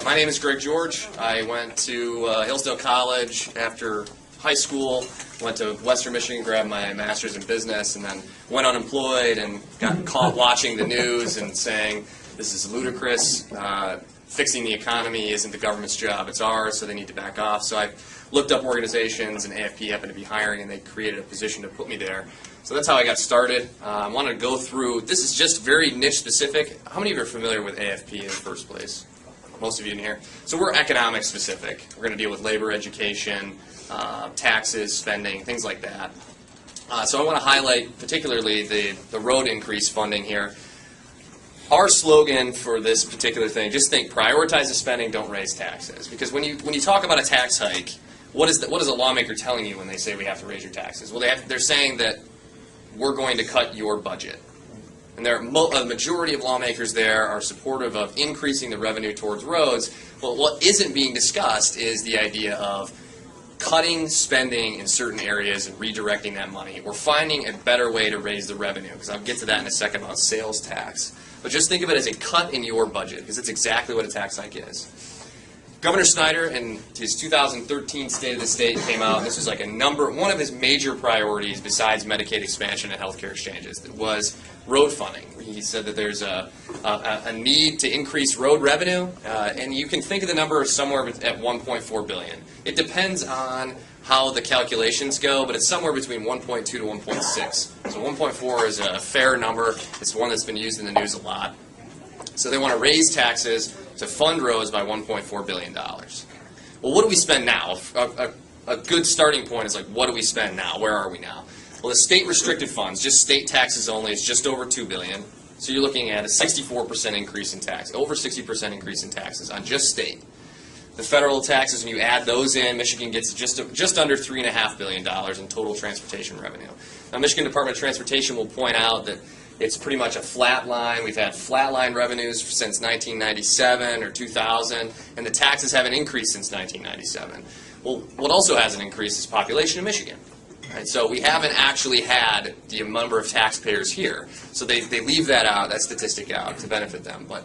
My name is Greg George. I went to Hillsdale College after high school, went to Western Michigan, grabbed my master's in business, and then went unemployed and got caught watching the news and saying, this is ludicrous. Fixing the economy isn't the government's job, it's ours, so they need to back off. So I looked up organizations, and AFP happened to be hiring, and they created a position to put me there. So that's how I got started. I wanted to go through, this is just very niche specific. How many of you are familiar with AFP in the first place? Most of you in here. So we're economic specific. We're going to deal with labor, education, taxes, spending, things like that. So I want to highlight particularly the road increase funding here. Our slogan for this particular thing, just think, prioritize the spending, don't raise taxes. Because when you talk about a tax hike, what is a lawmaker telling you when they say we have to raise your taxes? Well, they're saying that we're going to cut your budget. And the majority of lawmakers there are supportive of increasing the revenue towards roads. But what isn't being discussed is the idea of cutting spending in certain areas and redirecting that money, or finding a better way to raise the revenue, because I'll get to that in a second about sales tax. But just think of it as a cut in your budget, because it's exactly what a tax hike is. Governor Snyder, in his 2013 State of the State, came out, and this was like one of his major priorities besides Medicaid expansion and healthcare exchanges, was road funding. He said that there's a need to increase road revenue, and you can think of the number somewhere at $1.4 billion. It depends on how the calculations go, but it's somewhere between 1.2 to 1.6. So 1.4 is a fair number. It's one that's been used in the news a lot. So they want to raise taxes to fund roads by $1.4 billion. Well, what do we spend now? A good starting point is like, what do we spend now? Where are we now? Well, the state restricted funds, just state taxes only, is just over $2 billion. So you're looking at a 64% increase in tax, over 60% increase in taxes on just state. The federal taxes, when you add those in, Michigan gets just under $3.5 billion in total transportation revenue. Now, Michigan Department of Transportation will point out that it's pretty much a flat line. We've had flat line revenues since 1997 or 2000, and the taxes haven't increased since 1997. Well, what also hasn't increased is population in Michigan. Right? So we haven't actually had the number of taxpayers here. So they leave that statistic out to benefit them. But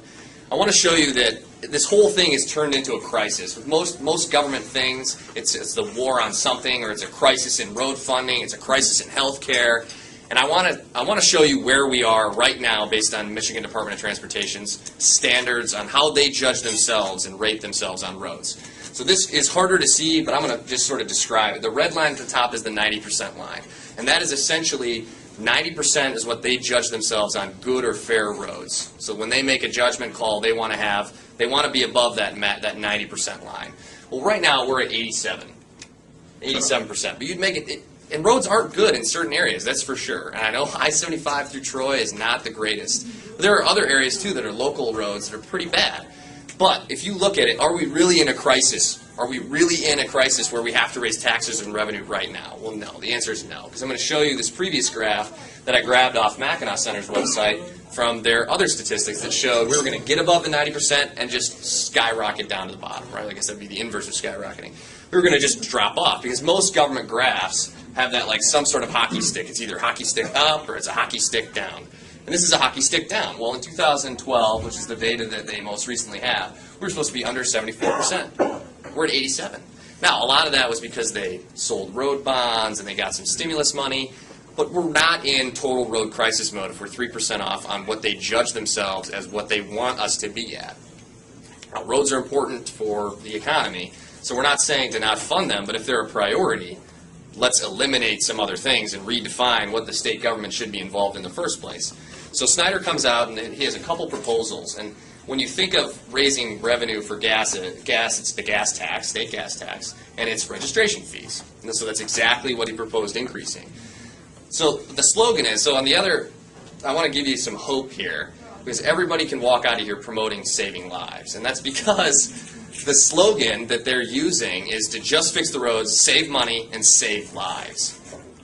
I want to show you that this whole thing is turned into a crisis. With most government things, it's the war on something, or it's a crisis in road funding, it's a crisis in health care. And I want to show you where we are right now based on Michigan Department of Transportation's standards on how they judge themselves and rate themselves on roads. So this is harder to see, but I'm going to just sort of describe it. The red line at the top is the 90% line. And that is essentially 90% is what they judge themselves on good or fair roads. So when they make a judgment call, they want to be above that 90% line. Well, right now we're at 87%. But you'd make it and roads aren't good in certain areas, that's for sure. And I know I-75 through Troy is not the greatest. But there are other areas, too, that are local roads that are pretty bad. But if you look at it, are we really in a crisis? Are we really in a crisis where we have to raise taxes and revenue right now? Well, no. The answer is no. Because I'm going to show you this previous graph that I grabbed off Mackinac Center's website from their other statistics that showed we were going to get above the 90% and just skyrocket down to the bottom, right? I guess that would be the inverse of skyrocketing. We were going to just drop off because most government graphs have that like some sort of hockey stick. It's either hockey stick up or it's a hockey stick down. And this is a hockey stick down. Well, in 2012, which is the data that they most recently have, we were supposed to be under 74%. We're at 87. Now, a lot of that was because they sold road bonds and they got some stimulus money, but we're not in total road crisis mode if we're 3% off on what they judge themselves as what they want us to be at. Now, roads are important for the economy, so we're not saying to not fund them, but if they're a priority, let's eliminate some other things and redefine what the state government should be involved in the first place. So Snyder comes out and he has a couple proposals, and when you think of raising revenue for gas, it's the gas tax, state gas tax, and it's registration fees. And so that's exactly what he proposed increasing. So the slogan is, so on the other, I want to give you some hope here, because everybody can walk out of here promoting saving lives, and that's because the slogan that they're using is to just fix the roads, save money, and save lives.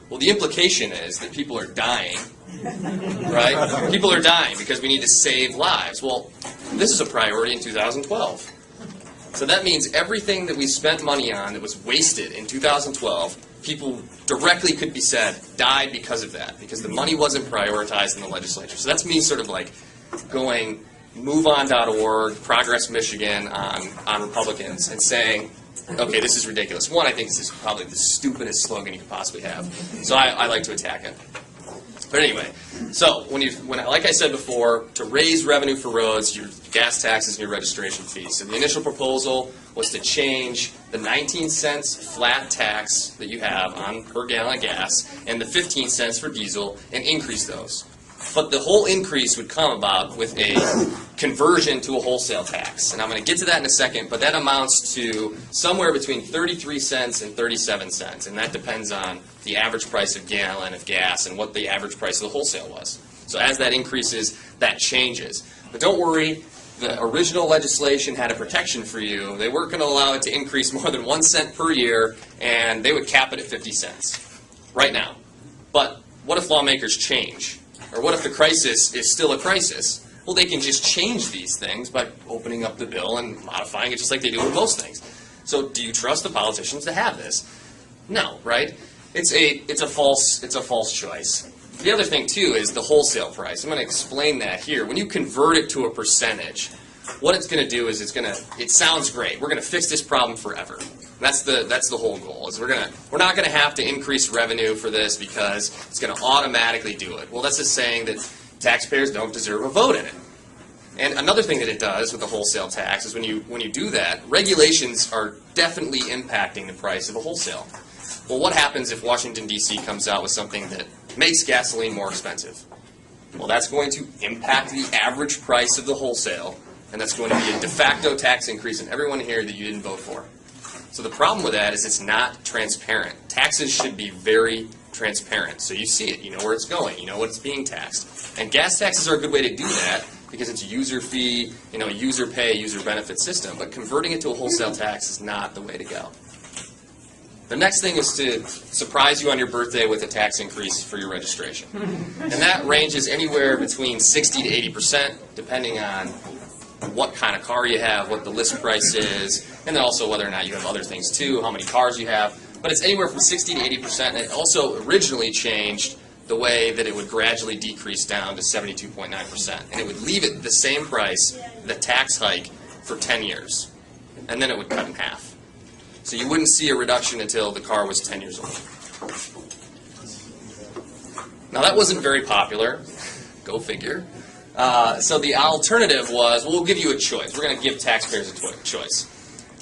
Well, the implication is that people are dying, right? People are dying because we need to save lives. Well, this is a priority in 2012. So that means everything that we spent money on that was wasted in 2012, people directly could be said died because of that, because the money wasn't prioritized in the legislature. So that's me sort of like going MoveOn.org, Progress Michigan on Republicans and saying, okay, this is ridiculous. One, I think this is probably the stupidest slogan you could possibly have. So I like to attack it. But anyway, so when like I said before, to raise revenue for roads, your gas taxes and your registration fees. So the initial proposal was to change the 19 cents flat tax that you have on per gallon of gas and the 15 cents for diesel and increase those. But the whole increase would come about with a conversion to a wholesale tax. And I'm going to get to that in a second, but that amounts to somewhere between 33 cents and 37 cents. And that depends on the average price of gallon of gas and what the average price of the wholesale was. So as that increases, that changes. But don't worry, the original legislation had a protection for you. They weren't going to allow it to increase more than 1 cent per year, and they would cap it at 50 cents right now. But what if lawmakers change? Or what if the crisis is still a crisis? Well, they can just change these things by opening up the bill and modifying it just like they do with most things. So do you trust the politicians to have this? No, right? It's a false choice. The other thing, too, is the wholesale price. I'm going to explain that here. When you convert it to a percentage, what it's going to do is it sounds great. We're going to fix this problem forever. That's the whole goal. Is we're not going to have to increase revenue for this because it's going to automatically do it. Well, that's just saying that taxpayers don't deserve a vote in it. And another thing that it does with the wholesale tax is when you do that, regulations are definitely impacting the price of a wholesale. Well, what happens if Washington, D.C. comes out with something that makes gasoline more expensive? Well, that's going to impact the average price of the wholesale, and that's going to be a de facto tax increase in everyone here that you didn't vote for. So the problem with that is it's not transparent. Taxes should be very transparent. So you see it, you know where it's going, you know what it's being taxed. And gas taxes are a good way to do that because it's a user fee, user pay, user benefit system. But converting it to a wholesale tax is not the way to go. The next thing is to surprise you on your birthday with a tax increase for your registration. And that ranges anywhere between 60 to 80%, depending on what kind of car you have, what the list price is, and then also whether or not you have other things too, how many cars you have. But it's anywhere from 60 to 80%, and it also originally changed the way that it would gradually decrease down to 72.9%. And it would leave it the same price, the tax hike, for 10 years. And then it would cut in half. So you wouldn't see a reduction until the car was 10 years old. Now that wasn't very popular. Go figure. So the alternative was, we'll give you a choice. We're going to give taxpayers a choice.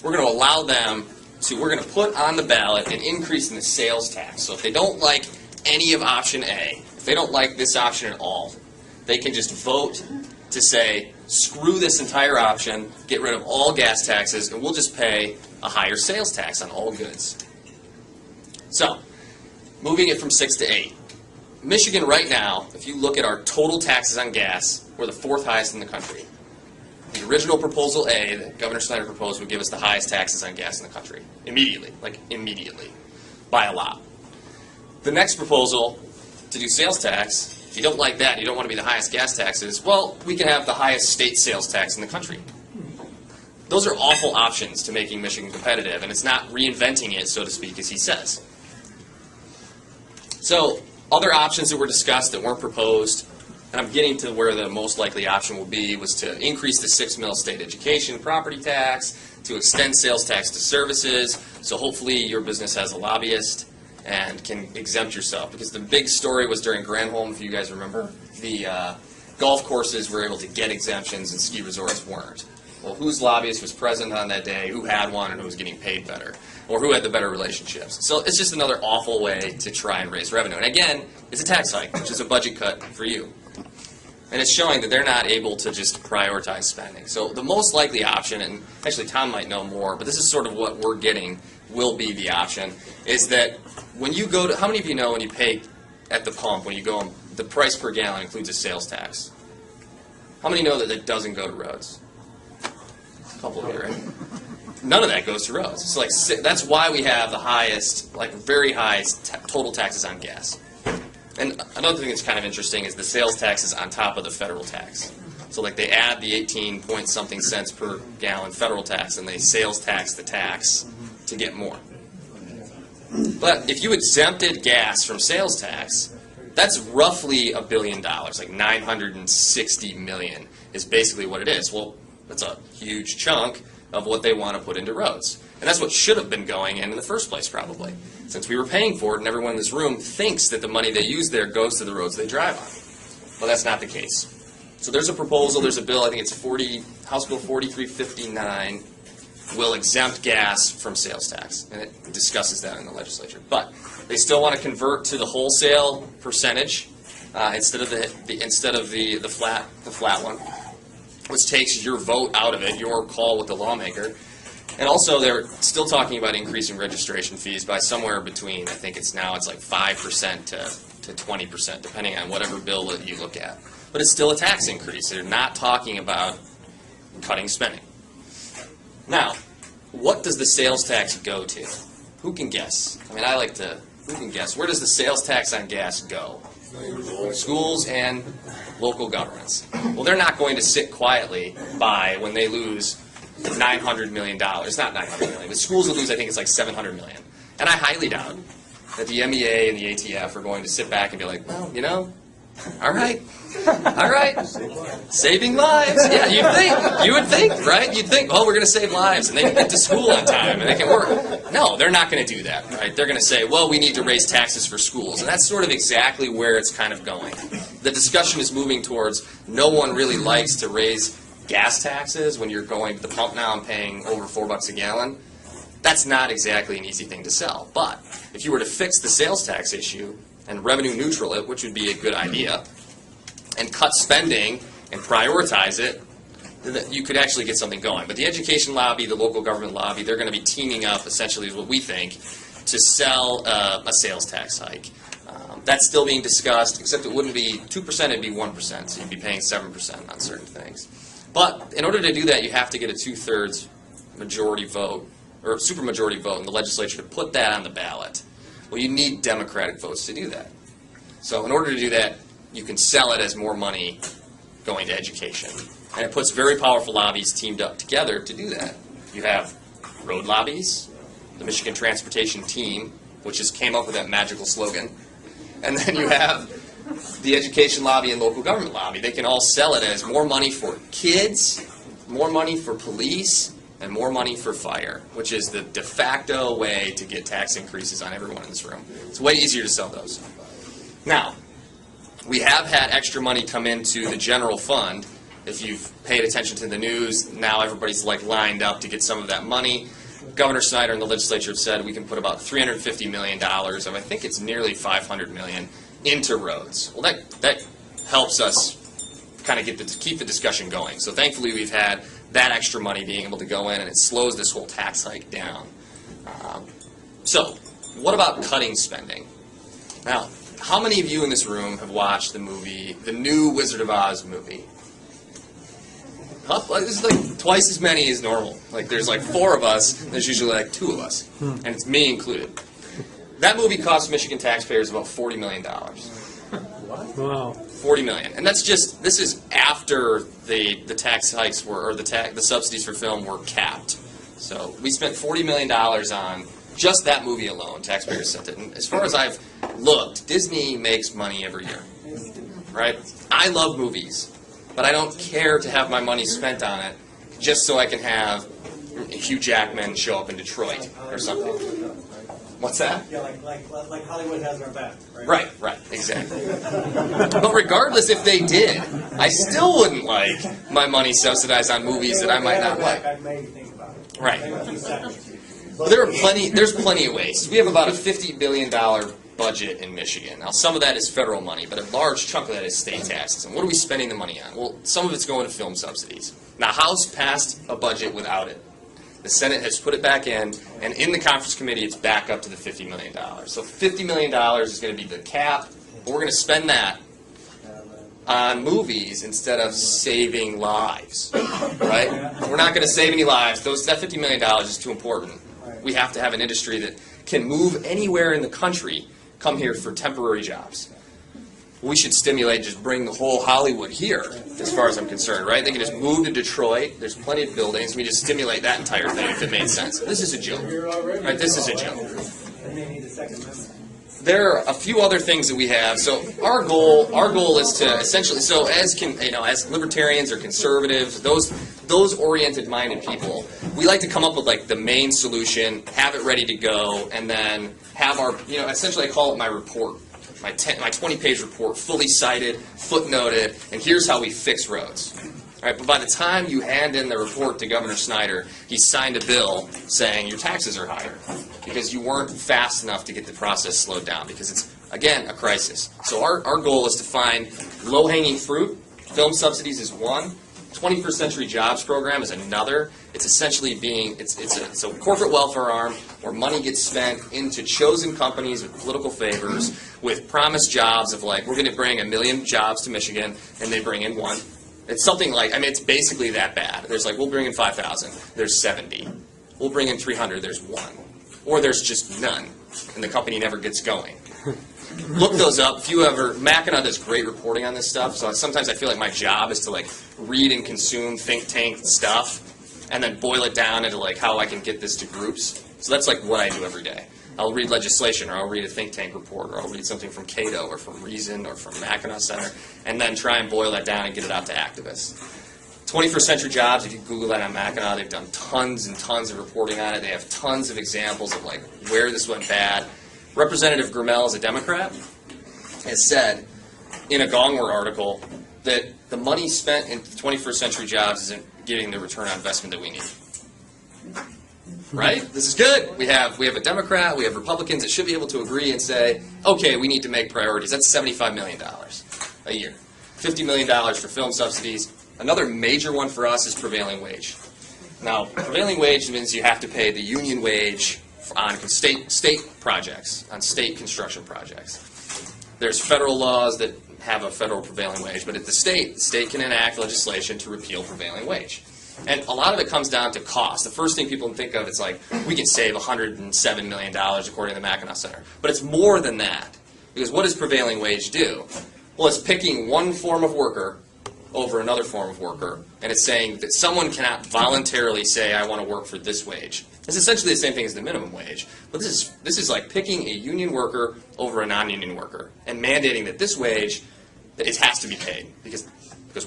We're going to allow them to, we're going to put on the ballot an increase in the sales tax. So if they don't like any of option A, if they don't like this option at all, they can just vote to say, screw this entire option, get rid of all gas taxes, and we'll just pay a higher sales tax on all goods. So, moving it from 6 to 8. Michigan right now, if you look at our total taxes on gas, we're the 4th highest in the country. The original Proposal A that Governor Snyder proposed would give us the highest taxes on gas in the country. Immediately. Like, immediately. By a lot. The next proposal, to do sales tax, if you don't like that, you don't want to be the highest gas taxes, well, we can have the highest state sales tax in the country. Those are awful options to making Michigan competitive, and it's not reinventing it, so to speak, as he says. So, other options that were discussed that weren't proposed, and I'm getting to where the most likely option will be, was to increase the 6 mil state education property tax, to extend sales tax to services, so hopefully your business has a lobbyist and can exempt yourself. Because the big story was during Granholm, if you guys remember, the golf courses were able to get exemptions and ski resorts weren't. Well, whose lobbyist was present on that day, who had one, and who was getting paid better, or who had the better relationships. So it's just another awful way to try and raise revenue. And again, it's a tax hike, which is a budget cut for you. And it's showing that they're not able to just prioritize spending. So the most likely option, and actually Tom might know more, but this is sort of what we're getting, will be the option, is that when you go to, how many of you know when you pay at the pump, when you go, the price per gallon includes a sales tax? How many know that it doesn't go to roads? A couple of you, right? none of that goes to roads. So like that's why we have the highest, like very high total taxes on gas. And another thing that's kind of interesting is the sales tax is on top of the federal tax. So like they add the 18 point something cents per gallon federal tax and they sales tax the tax to get more. But if you exempted gas from sales tax, that's roughly $1 billion, like 960 million is basically what it is. Well, that's a huge chunk of what they want to put into roads. And that's what should have been going in the first place, probably, since we were paying for it and everyone in this room thinks that the money they use there goes to the roads they drive on. Well, that's not the case. So there's a proposal, there's a bill, I think it's House Bill 4359, will exempt gas from sales tax, and it discusses that in the legislature. But they still want to convert to the wholesale percentage instead of the flat one, which takes your vote out of it, your call with the lawmaker. And also, they're still talking about increasing registration fees by somewhere between, I think it's like 5% to 20%, depending on whatever bill that you look at. But it's still a tax increase. They're not talking about cutting spending. Now, what does the sales tax go to? Who can guess? I mean, who can guess? Where does the sales tax on gas go? Schools and local governments. Well, they're not going to sit quietly by when they lose $900 million. It's not $900 million, but schools will lose, I think it's like $700 million. And I highly doubt that the MEA and the ATF are going to sit back and be like, well, all right, saving lives. Yeah, you would think, right? You'd think, oh, we're going to save lives, and they can get to school on time, and they can work. No, they're not going to do that, right? They're going to say, well, we need to raise taxes for schools, and that's sort of exactly where it's kind of going. The discussion is moving towards no one really likes to raise gas taxes when you're going to the pump now and paying over $4 a gallon. That's not exactly an easy thing to sell. But if you were to fix the sales tax issue and revenue neutral it, which would be a good idea, and cut spending and prioritize it, then you could actually get something going. But the education lobby, the local government lobby, they're going to be teaming up, essentially is what we think, to sell a sales tax hike. That's still being discussed, except it wouldn't be 2%, it'd be 1%, so you'd be paying 7% on certain things. But in order to do that, you have to get a 2/3 majority vote, or supermajority vote in the legislature to put that on the ballot. Well, you need Democratic votes to do that. So in order to do that, you can sell it as more money going to education. And it puts very powerful lobbies teamed up together to do that. You have road lobbies, the Michigan Transportation Team, which just came up with that magical slogan. And then you have the education lobby and local government lobby. They can all sell it as more money for kids, more money for police, and more money for fire, which is the de facto way to get tax increases on everyone in this room. It's way easier to sell those. Now, we have had extra money come into the general fund. If you've paid attention to the news, now everybody's like lined up to get some of that money. Governor Snyder and the legislature have said we can put about $350 million of, I think it's nearly $500 million, into roads. Well, that helps us kind of keep the discussion going. So thankfully we've had that extra money being able to go in, and it slows this whole tax hike down. So what about cutting spending? Now, how many of you in this room have watched the new Wizard of Oz movie? This is like twice as many as normal. Like there's like 4 of us, there's usually like 2 of us, and it's me included. That movie cost Michigan taxpayers about $40 million. Wow. $40 million. And this is after the tax hikes the subsidies for film were capped. So we spent $40 million on just that movie alone. Taxpayers sent it. And as far as I've looked, Disney makes money every year. Right? I love movies, but I don't care to have my money spent on it just so I can have Hugh Jackman show up in Detroit or something. What's that? Yeah, like Hollywood has our back, right? Right, exactly. But regardless if they did, I still wouldn't like my money subsidized on movies that I might not like. I'd maybe think about it. Right. But there's plenty of ways. We have about a $50 billion budget in Michigan. Now, some of that is federal money, but a large chunk of that is state taxes. And what are we spending the money on? Well, some of it's going to film subsidies. Now, House passed a budget without it. The Senate has put it back in, and in the conference committee, it's back up to the $50 million. So $50 million is going to be the cap. We're going to spend that on movies instead of saving lives, right? We're not going to save any lives. That $50 million is too important. We have to have an industry that can move anywhere in the country, come here for temporary jobs. We should stimulate, just bring the whole Hollywood here, as far as I'm concerned, right? They can just move to Detroit. There's plenty of buildings. We just stimulate that entire thing if it made sense. This is a joke, right? This is a joke. And they need a Second Amendment. There are a few other things that we have. So our goal is to essentially, so as libertarians or conservatives, those oriented-minded people, we like to come up with like the main solution, have it ready to go, and then have our, essentially I call it my report, my 20-page report, fully cited, footnoted, and here's how we fix roads. All right, but by the time you hand in the report to Governor Snyder, he signed a bill saying your taxes are higher because you weren't fast enough to get the process slowed down, because it's, again, a crisis. So our goal is to find low-hanging fruit. Film subsidies is one. 21st Century Jobs Program is another. It's essentially it's a corporate welfare arm where money gets spent into chosen companies with political favors, with promised jobs of like, we're going to bring 1 million jobs to Michigan, and they bring in one. It's something like, it's basically that bad. There's like, we'll bring in 5,000, there's 70. We'll bring in 300, there's 1. Or there's just none, and the company never gets going. Look those up. If you ever, Mackinac does great reporting on this stuff, so sometimes I feel like my job is to like read and consume think tank stuff, and then boil it down into like how I can get this to groups. So that's like what I do every day. I'll read legislation, or I'll read a think tank report, or I'll read something from Cato, or from Reason, or from Mackinac Center, and then try and boil that down and get it out to activists. 21st Century Jobs, if you Google that on Mackinac, they've done tons and tons of reporting on it. They have tons of examples of like where this went bad. Representative Grimmel is a Democrat, has said in a Gongwer article that the money spent in 21st Century Jobs isn't getting the return on investment that we need. Right? This is good. We have a Democrat, we have Republicans that should be able to agree and say, okay, we need to make priorities. That's $75 million a year. $50 million for film subsidies. Another major one for us is prevailing wage. Now, prevailing wage means you have to pay the union wage on state projects, on state construction projects. There's federal laws that have a federal prevailing wage, but at the state can enact legislation to repeal prevailing wage. And a lot of it comes down to cost. The first thing people think of is like, we can save $107 million according to the Mackinac Center. But it's more than that. Because what does prevailing wage do? Well, it's picking one form of worker over another form of worker, and it's saying that someone cannot voluntarily say, I want to work for this wage. It's essentially the same thing as the minimum wage, but this is like picking a union worker over a non-union worker and mandating that this wage, it has to be paid. Because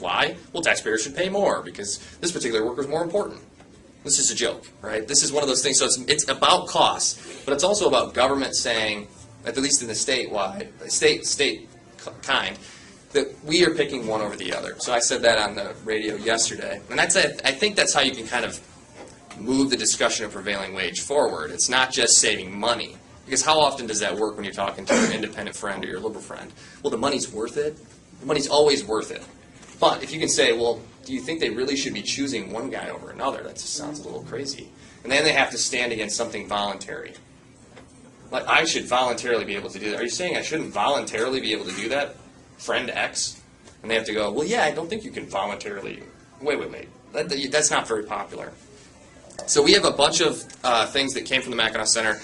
why? Well, taxpayers should pay more because this particular worker is more important. This is a joke, right? This is one of those things. So it's about cost, but it's also about government saying, at least in the state kind, that we are picking one over the other. So I said that on the radio yesterday, and I think that's how you can kind of move the discussion of prevailing wage forward. It's not just saving money, because how often does that work when you're talking to your independent friend or your liberal friend? Well, the money's worth it. The money's always worth it. But if you can say, well, do you think they really should be choosing one guy over another? That just sounds a little crazy. And then they have to stand against something voluntary. Like, I should voluntarily be able to do that. Are you saying I shouldn't voluntarily be able to do that? Friend X? And they have to go, well, yeah, I don't think you can voluntarily. Wait. That's not very popular. So we have a bunch of things that came from the Mackinac Center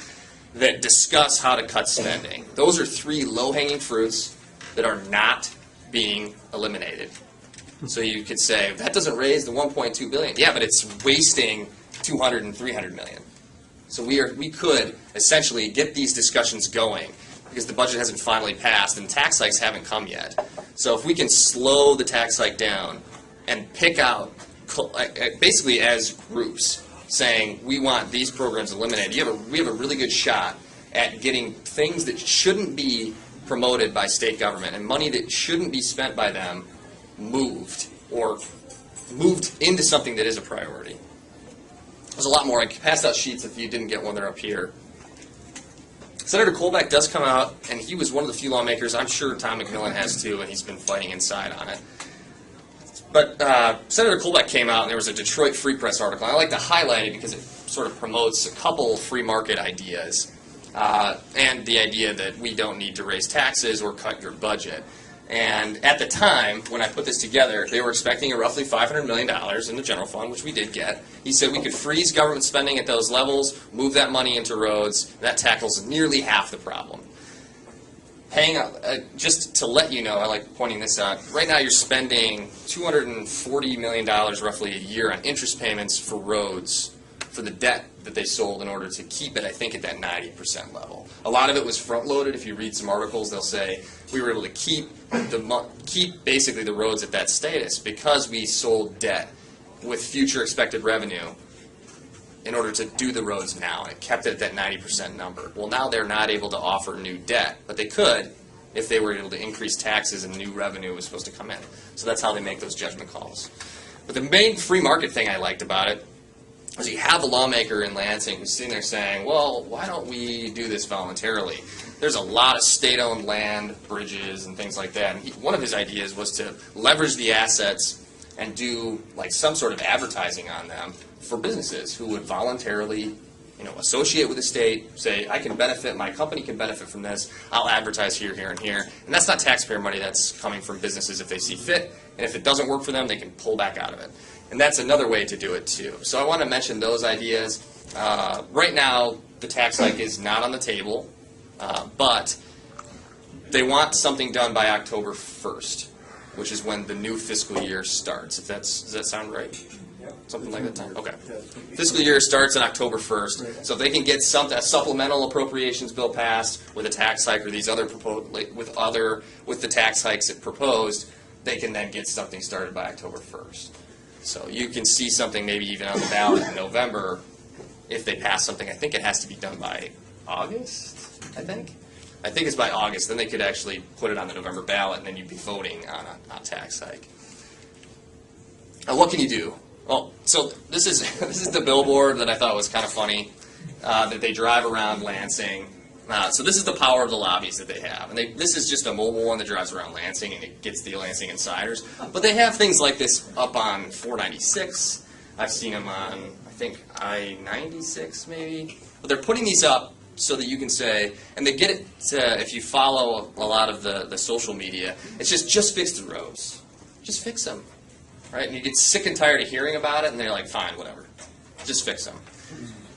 that discuss how to cut spending. Those are 3 low-hanging fruits that are not being eliminated. So you could say, that doesn't raise the $1.2 billion. Yeah, but it's wasting $200 and $300 million. So we could essentially get these discussions going because the budget hasn't finally passed and tax hikes haven't come yet. So if we can slow the tax hike down and pick out, basically as groups, saying we want these programs eliminated, we have a really good shot at getting things that shouldn't be promoted by state government and money that shouldn't be spent by them moved into something that is a priority. There's a lot more. I passed out sheets if you didn't get one. They're up here. Senator Colbeck does come out, and he was one of the few lawmakers. I'm sure Tom McMillan has too, and he's been fighting inside on it. But Senator Colbeck came out, and there was a Detroit Free Press article. And I like to highlight it because it sort of promotes a couple free market ideas and the idea that we don't need to raise taxes or cut your budget. And at the time, when I put this together, they were expecting a roughly $500 million in the general fund, which we did get. He said we could freeze government spending at those levels, move that money into roads, and that tackles nearly half the problem. Just to let you know, I like pointing this out, right now you're spending $240 million roughly a year on interest payments for roads, for the debt that they sold in order to keep it, I think, at that 90% level. A lot of it was front-loaded. If you read some articles, they'll say we were able to keep basically the roads at that status because we sold debt with future expected revenue in order to do the roads now. It kept it at that 90% number. Well, now they're not able to offer new debt, but they could if they were able to increase taxes and new revenue was supposed to come in. So that's how they make those judgment calls. But the main free market thing I liked about it is you have a lawmaker in Lansing who's sitting there saying, well, why don't we do this voluntarily? There's a lot of state-owned land, bridges, and things like that. And one of his ideas was to leverage the assets and do like some sort of advertising on them for businesses who would voluntarily, associate with the state, say, I can benefit, my company can benefit from this, I'll advertise here, here, and here. And that's not taxpayer money, that's coming from businesses if they see fit. And if it doesn't work for them, they can pull back out of it. And that's another way to do it too. So I want to mention those ideas. Right now, the tax hike is not on the table, but they want something done by October 1st, which is when the new fiscal year starts. Does that sound right? Something like that time? Okay. Fiscal year starts on October 1st. So if they can get a supplemental appropriations bill passed with a tax hike or these other with the tax hikes it proposed, they can then get something started by October 1st. So you can see something maybe even on the ballot in November if they pass something. I think it has to be done by August, I think it's by August. Then they could actually put it on the November ballot, and then you'd be voting on a tax hike. Now, what can you do? Oh, so this is the billboard that I thought was kind of funny, that they drive around Lansing. So this is the power of the lobbies that they have. And this is just a mobile one that drives around Lansing, and it gets the Lansing insiders. But they have things like this up on 496. I've seen them on, I think, I-96 maybe. But they're putting these up so that you can say, and they get it to, if you follow a lot of the social media, it's just fix the roads. Just fix them. Right? And you get sick and tired of hearing about it, and they're like, fine, whatever. Just fix them.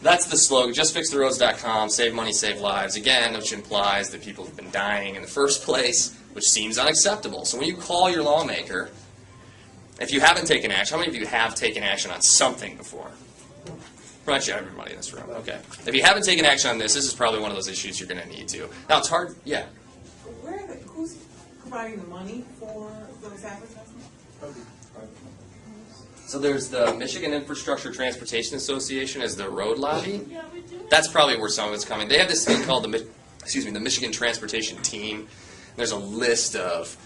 That's the slogan, justfixtheroads.com, save money, save lives. Again, which implies that people have been dying in the first place, which seems unacceptable. So when you call your lawmaker, if you haven't taken action, how many of you have taken action on something before? Pretty much everybody in this room. Okay. If you haven't taken action on this is probably one of those issues you're going to need to. Now, it's hard. Yeah. Who's providing the money for those advertisements? So there's the Michigan Infrastructure Transportation Association as the road lobby. That's probably where some of it's coming. They have this thing called the Michigan Transportation Team. There's a list of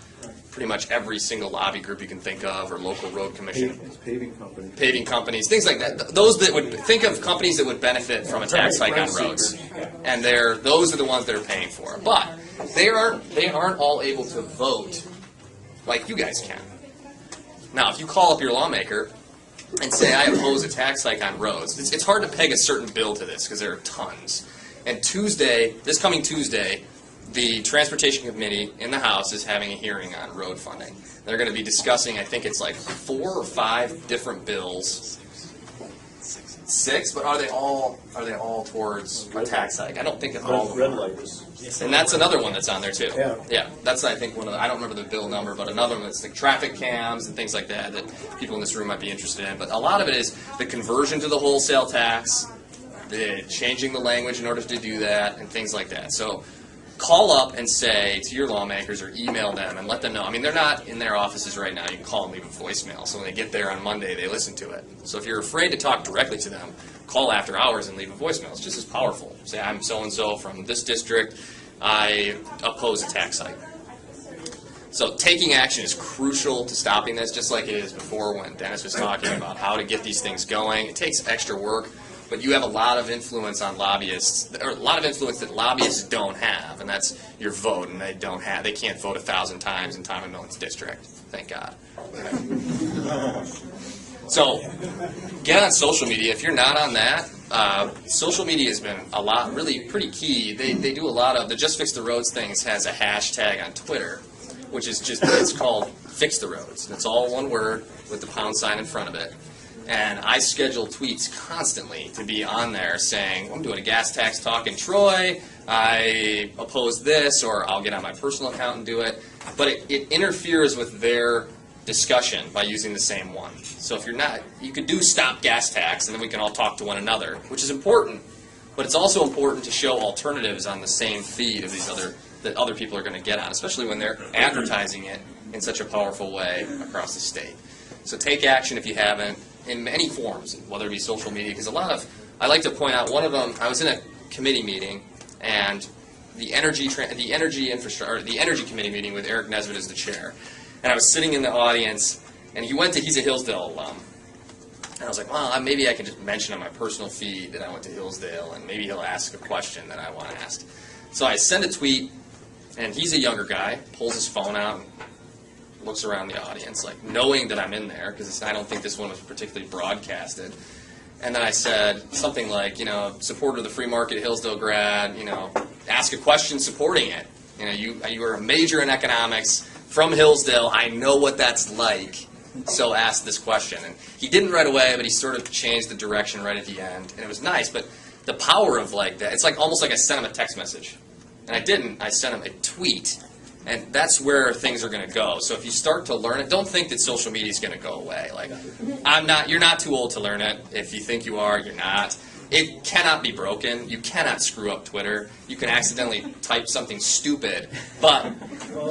pretty much every single lobby group you can think of, or local road commission. Paving companies, things like that. Those that would think of companies that would benefit from a tax hike on roads, and those are the ones that are paying for it. But they aren't all able to vote like you guys can. Now, if you call up your lawmaker and say, I oppose a tax hike on roads, it's hard to peg a certain bill to this because there are tons. And this coming Tuesday, the Transportation Committee in the House is having a hearing on road funding. They're going to be discussing, I think it's like 4 or 5 different bills. 6, but are they all towards a tax hike? I don't think it's all of them. And that's another one that's on there too. Yeah, that's I think one of the, I don't remember the bill number, but another one that's like traffic cams and things like that people in this room might be interested in. But a lot of it is the conversion to the wholesale tax, the changing the language in order to do that, and things like that. So call up and say to your lawmakers or email them and let them know. I mean, they're not in their offices right now. You can call and leave a voicemail. So when they get there on Monday, they listen to it. So if you're afraid to talk directly to them, call after hours and leave a voicemail. It's just as powerful. Say, I'm so-and-so from this district. I oppose a tax hike. So taking action is crucial to stopping this, just like it is before when Dennis was talking about how to get these things going. It takes extra work. But you have a lot of influence on lobbyists, or a lot of influence that lobbyists don't have, and that's your vote, and they can't vote 1,000 times in Tom and Milton's district. Thank God. So get on social media. If you're not on that, social media has been really pretty key. They do a lot of, the Just Fix the Roads things has a hashtag on Twitter which is just, it's called Fix the Roads. And it's all one word with the pound sign in front of it. And I schedule tweets constantly to be on there saying, I'm doing a gas tax talk in Troy, I oppose this, or I'll get on my personal account and do it. But it interferes with their discussion by using the same one. So if you're not, you could do stop gas tax, and then we can all talk to one another, which is important. But it's also important to show alternatives on the same feed of these that other people are going to get on, especially when they're advertising it in such a powerful way across the state. So take action if you haven't, in many forms, whether it be social media, because I like to point out one of them. I was in a committee meeting, and the energy committee meeting with Eric Nesbitt as the chair, and I was sitting in the audience, and he's a Hillsdale alum, and I was like, well, maybe I can just mention on my personal feed that I went to Hillsdale, and maybe he'll ask a question that I want to ask. So I send a tweet, and he's a younger guy, pulls his phone out, and looks around the audience, like knowing that I'm in there, because I don't think this one was particularly broadcasted. And then I said something like, supporter of the free market, Hillsdale grad, ask a question supporting it. You are a major in economics from Hillsdale. I know what that's like, so ask this question. And he didn't right away, but he sort of changed the direction right at the end, and it was nice. But the power of that, it's like almost like I sent him a text message. And I didn't. I sent him a tweet. And that's where things are going to go. So if you start to learn it, don't think that social media is going to go away. Like, you're not too old to learn it. If you think you are, you're not. It cannot be broken. You cannot screw up Twitter. You can accidentally type something stupid, but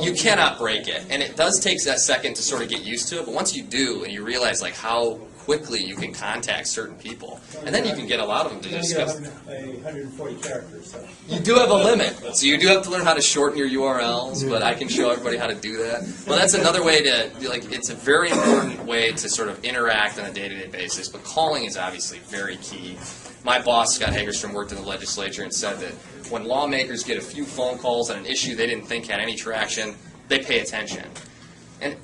you cannot break it. And it does take a second to sort of get used to it, but once you do and you realize like how quickly you can contact certain people, and then you can get a lot of them to discuss. 140 characters. So. You do have a limit, so you do have to learn how to shorten your URLs, but I can show everybody how to do that. Well, that's another way to, it's a very important way to sort of interact on a day-to-day basis, but calling is obviously very key. My boss, Scott Hagerstrom, worked in the legislature and said that when lawmakers get a few phone calls on an issue they didn't think had any traction, they pay attention. And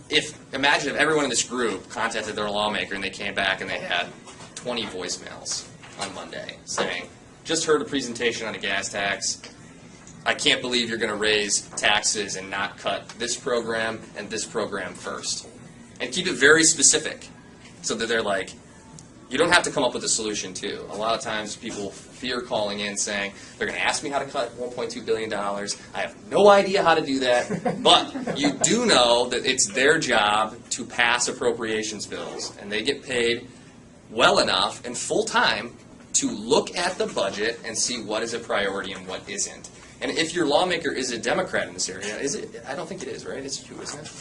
imagine if everyone in this group contacted their lawmaker and they came back and they had 20 voicemails on Monday saying, just heard a presentation on a gas tax. I can't believe you're going to raise taxes and not cut this program and this program first. And keep it very specific so that they're like, you don't have to come up with a solution too. A lot of times people fear calling in saying, they're going to ask me how to cut $1.2 billion. I have no idea how to do that. But you do know that it's their job to pass appropriations bills. And they get paid well enough and full time to look at the budget and see what is a priority and what isn't. And if your lawmaker is a Democrat in this area, is it? I don't think it is, right? It's you, isn't it?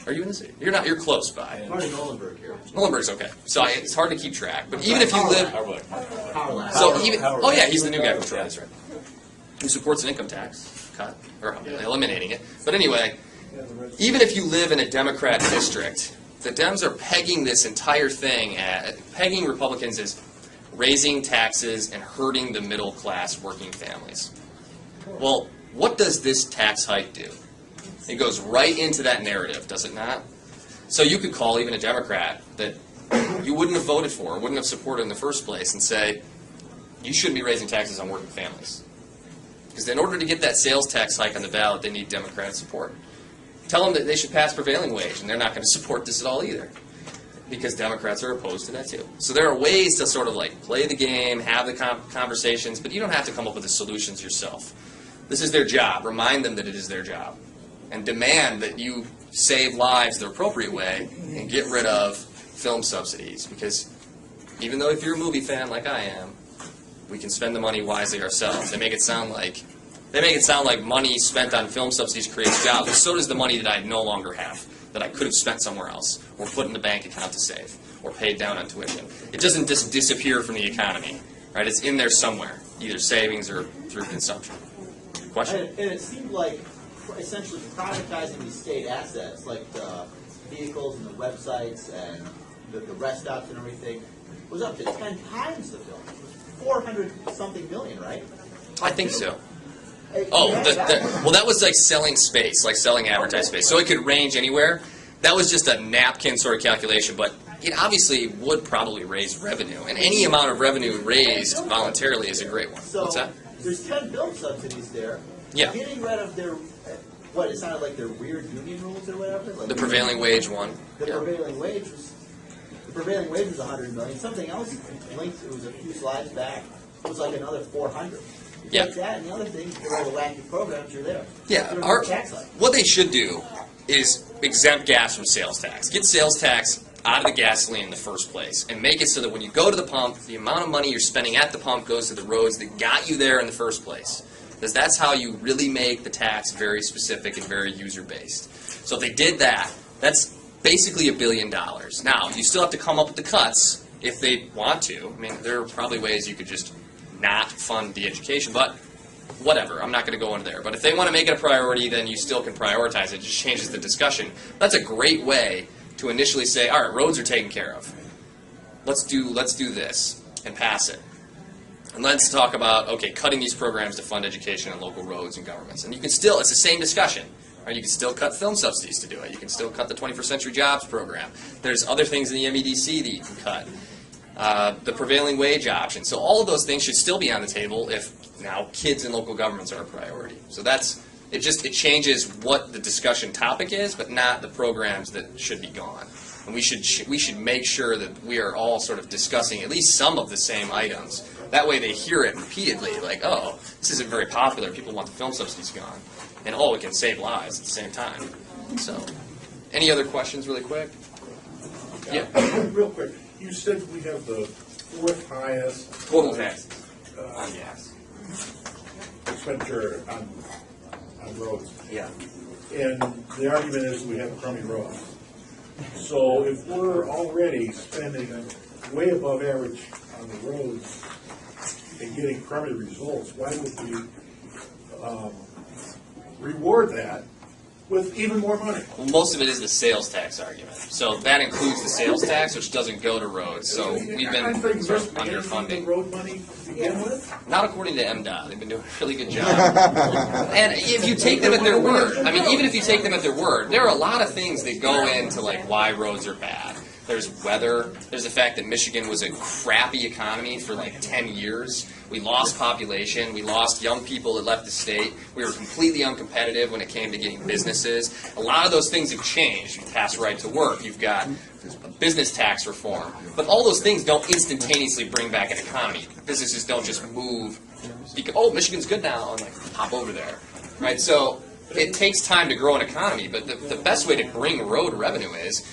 Are you in the city? You're not. You're close by. Marty Nolenberg here. Nolenberg's okay. So it's hard to keep track. But even if you live, Howard. oh yeah, he's the new guy from Troy, that's right. Who supports an income tax cut or eliminating it. But anyway, even if you live in a Democrat district, the Dems are pegging this entire thing pegging Republicans as raising taxes and hurting the middle class working families. Well, what does this tax hike do? It goes right into that narrative, does it not? So you could call even a Democrat that you wouldn't have voted for or wouldn't have supported in the first place and say, you shouldn't be raising taxes on working families. Because in order to get that sales tax hike on the ballot, they need Democratic support. Tell them that they should pass prevailing wage, and they're not going to support this at all either. Because Democrats are opposed to that too. So there are ways to sort of like play the game, have the conversations, but you don't have to come up with the solutions yourself. This is their job. Remind them that it is their job. And demand that you save lives the appropriate way and get rid of film subsidies. Because even though if you're a movie fan like I am, we can spend the money wisely ourselves. They make it sound like money spent on film subsidies creates jobs. But so does the money that I no longer have, that I could have spent somewhere else, or put in the bank account to save, or paid down on tuition. It doesn't just disappear from the economy, right? It's in there somewhere, either savings or through consumption. Question? And it seemed like essentially privatizing these state assets, like the vehicles and the websites and the rest stops and everything, was up to 10 times the film. It was 400-something million, right? I think so. Oh, well, that was like selling space, like selling advertised space. So it could range anywhere. That was just a napkin sort of calculation, but it obviously would probably raise revenue. And any amount of revenue raised voluntarily is a great one. So What's that? There's 10 film subsidies there. Yeah. Getting rid of their what, it sounded like they're weird union rules or whatever? Like The prevailing wage one. The Yeah. prevailing wage was, $100 million. Something else linked, it was a few slides back, it was like another 400. You Yeah. take that and the other thing, for all the wacky programs, you're there. Yeah, There's no our, tax hike. what they should do is exempt gas from sales tax. Get sales tax out of the gasoline in the first place and make it so that when you go to the pump, the amount of money you're spending at the pump goes to the roads that got you there in the first place. Because that's how you really make the tax very specific and very user-based. So if they did that, that's basically $1 billion. Now, you still have to come up with the cuts if they want to. I mean, there are probably ways you could just not fund the education, but whatever, I'm not going to go into there. But if they want to make it a priority, then you still can prioritize it. It just changes the discussion. That's a great way to initially say, all right, roads are taken care of. Let's do this and pass it. And let's talk about, okay, cutting these programs to fund education and local roads and governments. And you can still, it's the same discussion. Right? You can still cut film subsidies to do it. You can still cut the 21st Century Jobs Program. There's other things in the MEDC that you can cut. The prevailing wage option. So all of those things should still be on the table if now kids and local governments are a priority. So that's, it changes what the discussion topic is, but not the programs that should be gone. And we should make sure that we are all sort of discussing at least some of the same items. That way they hear it repeatedly, like, oh, this isn't very popular, people want the film subsidies gone. And oh, it can save lives at the same time. So, any other questions really quick? Yeah. Real quick, you said we have the fourth highest Total taxes on gas. expenditure on roads. Yeah. And the argument is we have crummy roads. So if we're already spending way above average on the roads and getting crummy results, why would we reward that with even more money? Well, most of it is the sales tax argument. So that includes the sales tax, which doesn't go to roads. So we've been sort of underfunding. Road money to begin with? Not according to MDOT. They've been doing a really good job. And if you take them at their word, I mean, even if you take them at their word, there are a lot of things that go into like why roads are bad. There's weather. There's the fact that Michigan was a crappy economy for like 10 years. We lost population. We lost young people that left the state. We were completely uncompetitive when it came to getting businesses. A lot of those things have changed. You've passed right to work. You've got business tax reform. But all those things don't instantaneously bring back an economy. Businesses don't just move because, oh, Michigan's good now, and like hop over there. Right? So it takes time to grow an economy. But the best way to bring road revenue is,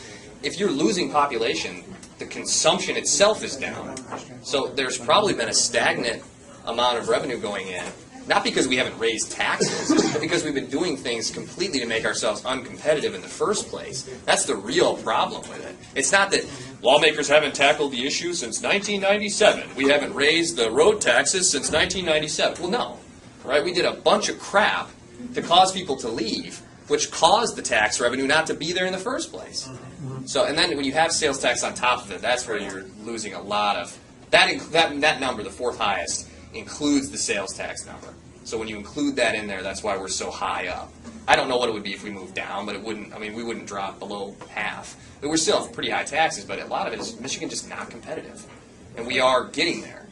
if you're losing population, the consumption itself is down. So there's probably been a stagnant amount of revenue going in, not because we haven't raised taxes, but because we've been doing things completely to make ourselves uncompetitive in the first place. That's the real problem with it. It's not that lawmakers haven't tackled the issue since 1997. We haven't raised the road taxes since 1997. Well, no. Right? We did a bunch of crap to cause people to leave, which caused the tax revenue not to be there in the first place. So, and then when you have sales tax on top of it, that's where you're losing a lot of that number, the fourth highest, includes the sales tax number. So when you include that in there, that's why we're so high up. I don't know what it would be if we moved down, but it wouldn't. I mean, we wouldn't drop below half. But we're still pretty high taxes, but a lot of it is Michigan just not competitive, and we are getting there.